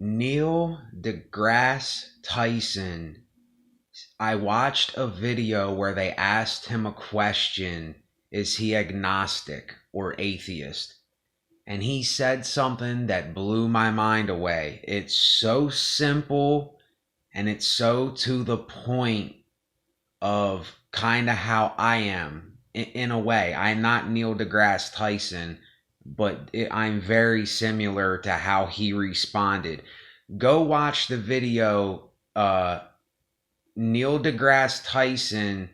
Neil deGrasse Tyson. I watched a video where they asked him a question: is he agnostic or atheist? And he said something that blew my mind away. It's so simple and it's so to the point of kind of how I am in a way. I'm not Neil deGrasse Tyson, but I'm very similar to how he responded. Go watch the video. Neil deGrasse Tyson,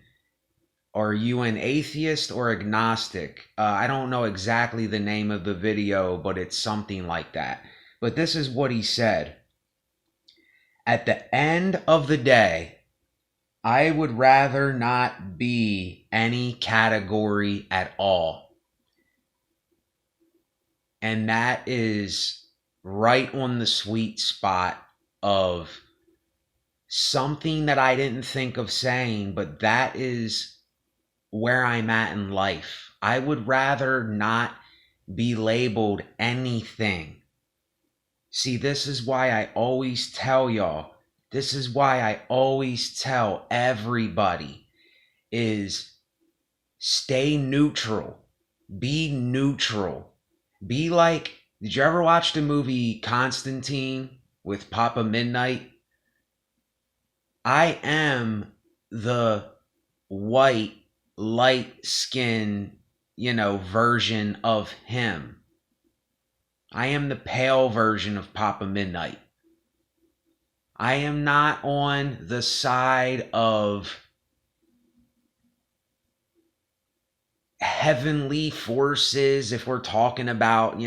are you an atheist or agnostic? I don't know exactly the name of the video, but it's something like that. But this is what he said: at the end of the day, I would rather not be any category at all. And that is right on the sweet spot of something that I didn't think of saying, but that is where I'm at in life. I would rather not be labeled anything. See, this is why I always tell y'all, this is why I always tell everybody is stay neutral. Be neutral. Be like, did you ever watch the movie Constantine with Papa Midnight? I am the white, light skin, version of him. I am the pale version of Papa Midnight. I am not on the side of heavenly forces. If we're talking about,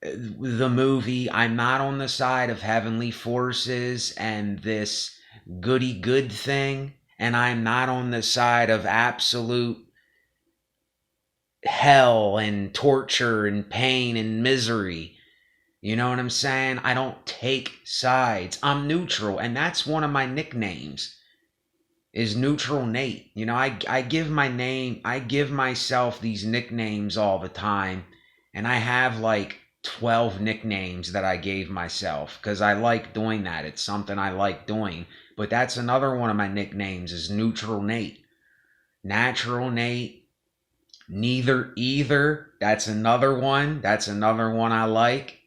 the movie, I'm not on the side of heavenly forces and this goody good thing. And I'm not on the side of absolute hell and torture and pain and misery. You know what I'm saying? I don't take sides. I'm neutral. And that's one of my nicknames, is Neutral Nate. I give myself these nicknames all the time. And I have like 12 nicknames that I gave myself because I like doing that. It's something I like doing. But that's another one of my nicknames, is Neutral Nate. Natural Nate. Neither either. That's another one. I like.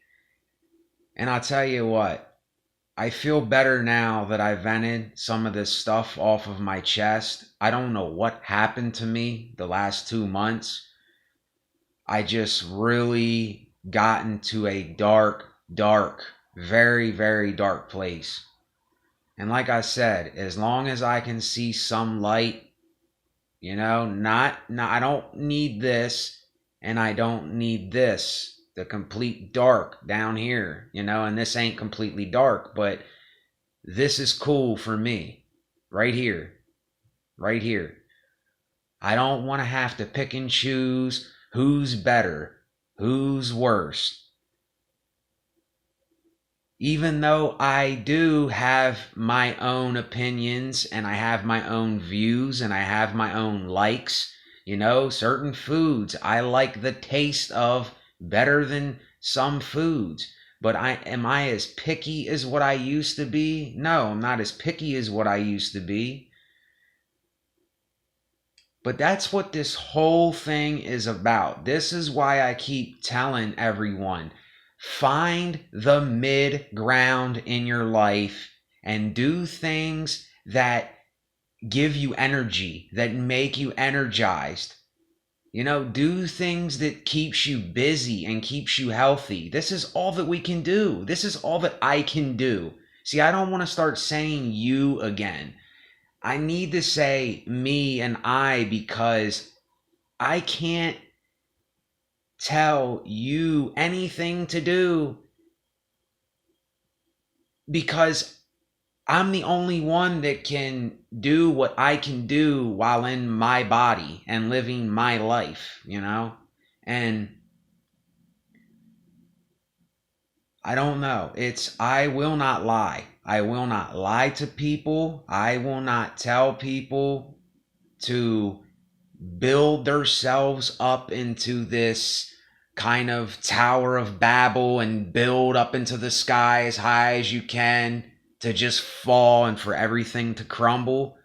And I'll tell you what, I feel better now that I vented some of this stuff off of my chest. I don't know what happened to me the last 2 months. I just really got into a dark, very, very dark place. And like I said, as long as I can see some light, I don't need this and I don't need this. The complete dark down here, and this ain't completely dark, but this is cool for me. Right here. Right here. I don't want to have to pick and choose who's better, who's worse. Even though I do have my own opinions and I have my own views and I have my own likes, certain foods I like the taste of better than some foods. But am I as picky as what I used to be? No, I'm not as picky as what I used to be. But that's what this whole thing is about. This is why I keep telling everyone, find the mid ground in your life and do things that give you energy, that make you energized. Do things that keeps you busy and keeps you healthy. This is all that we can do. This is all that I can do. See, I don't want to start saying you again. I need to say me and I, because I can't tell you anything to do because I'm the only one that can do what I can do while in my body and living my life, And I don't know. I will not lie. I will not lie to people. I will not tell people to build themselves up into this kind of Tower of Babel and build up into the sky as high as you can to just fall and for everything to crumble.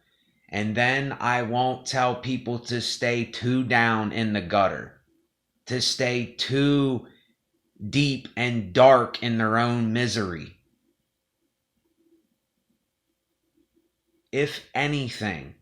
And then I won't tell people to stay too down in the gutter, to stay too deep and dark in their own misery. If anything,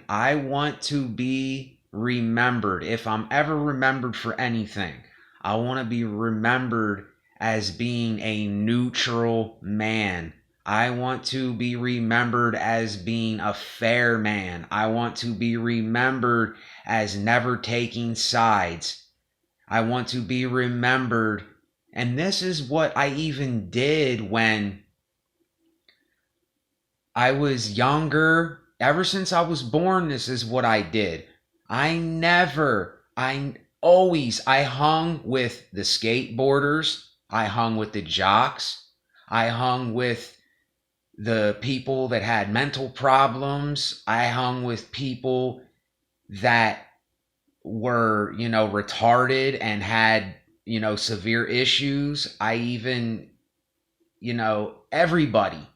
I want to be remembered. If I'm ever remembered for anything, I want to be remembered as being a neutral man. I want to be remembered as being a fair man. I want to be remembered as never taking sides. I want to be remembered. And this is what I even did when I was younger. Ever since I was born, this is what I did. I hung with the skateboarders. I hung with the jocks. I hung with the people that had mental problems. I hung with people that were, retarded and had, severe issues. I even, everybody.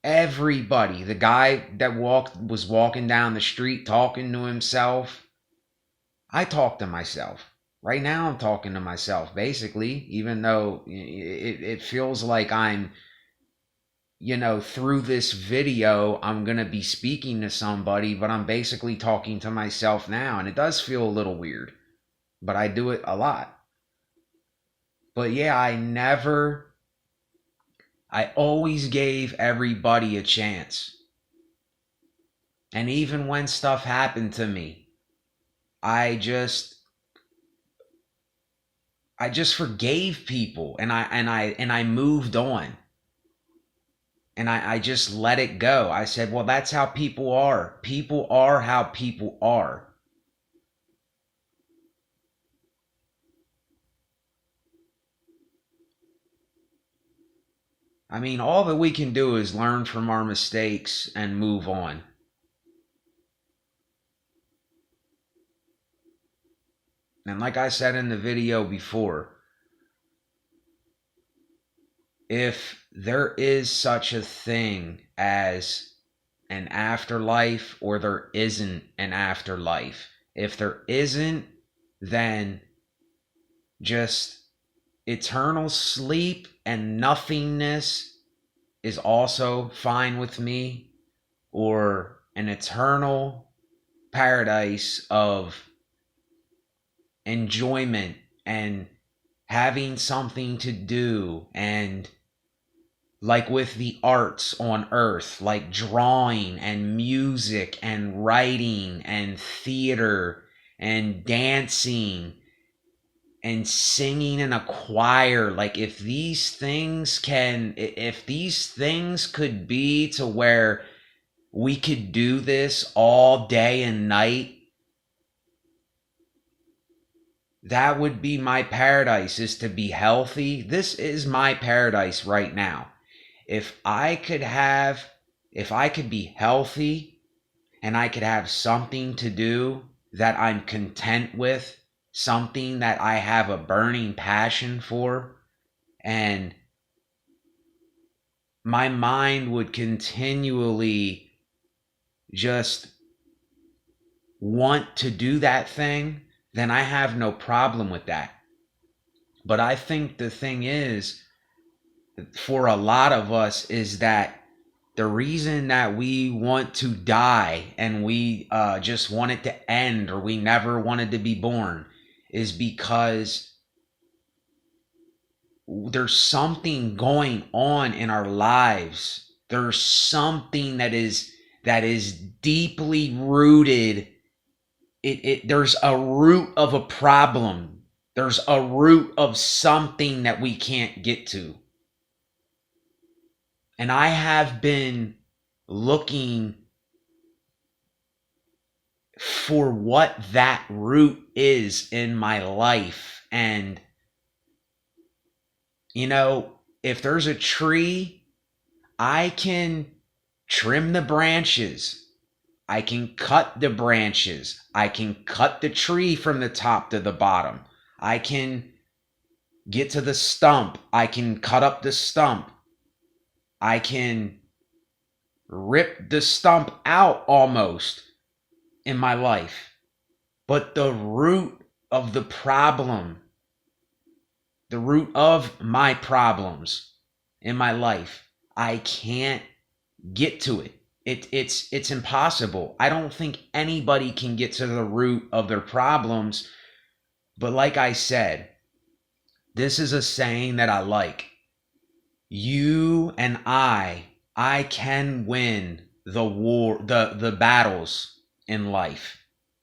The guy that was walking down the street talking to himself. I talk to myself. Right now I'm talking to myself, basically, even though it feels like I'm, through this video, I'm going to be speaking to somebody, but I'm basically talking to myself now. And it does feel a little weird, but I do it a lot. But yeah, I always gave everybody a chance. And even when stuff happened to me, I just forgave people and I moved on. And I just let it go. I said, well, that's how people are. People are how people are. I mean, all that we can do is learn from our mistakes and move on. And like I said in the video before, if there is such a thing as an afterlife or there isn't an afterlife, if there isn't, then just eternal sleep and nothingness is also fine with me, or an eternal paradise of enjoyment and having something to do, and like with the arts on earth, like drawing and music and writing and theater and dancing and singing in a choir. Like if these things could be to where we could do this all day and night, that would be my paradise, is to be healthy. This is my paradise right now. If I could be healthy and I could have something to do that I'm content with, something that I have a burning passion for, and my mind would continually just want to do that thing, then I have no problem with that. But I think the thing is, for a lot of us, is that the reason that we want to die and we just want it to end, or we never wanted to be born, is because there's something going on in our lives. There's something that is deeply rooted. There's a root of a problem. There's a root of something that we can't get to. And I have been looking for what that root is in my life. And, if there's a tree, I can trim the branches. I can cut the branches. I can cut the tree from the top to the bottom. I can get to the stump. I can cut up the stump. I can rip the stump out almost in my life. But the root of the problem, the root of my problems in my life, I can't get to it. It's impossible. I don't think anybody can get to the root of their problems. But like I said, this is a saying that I like. You and I can win the war, the battles in life.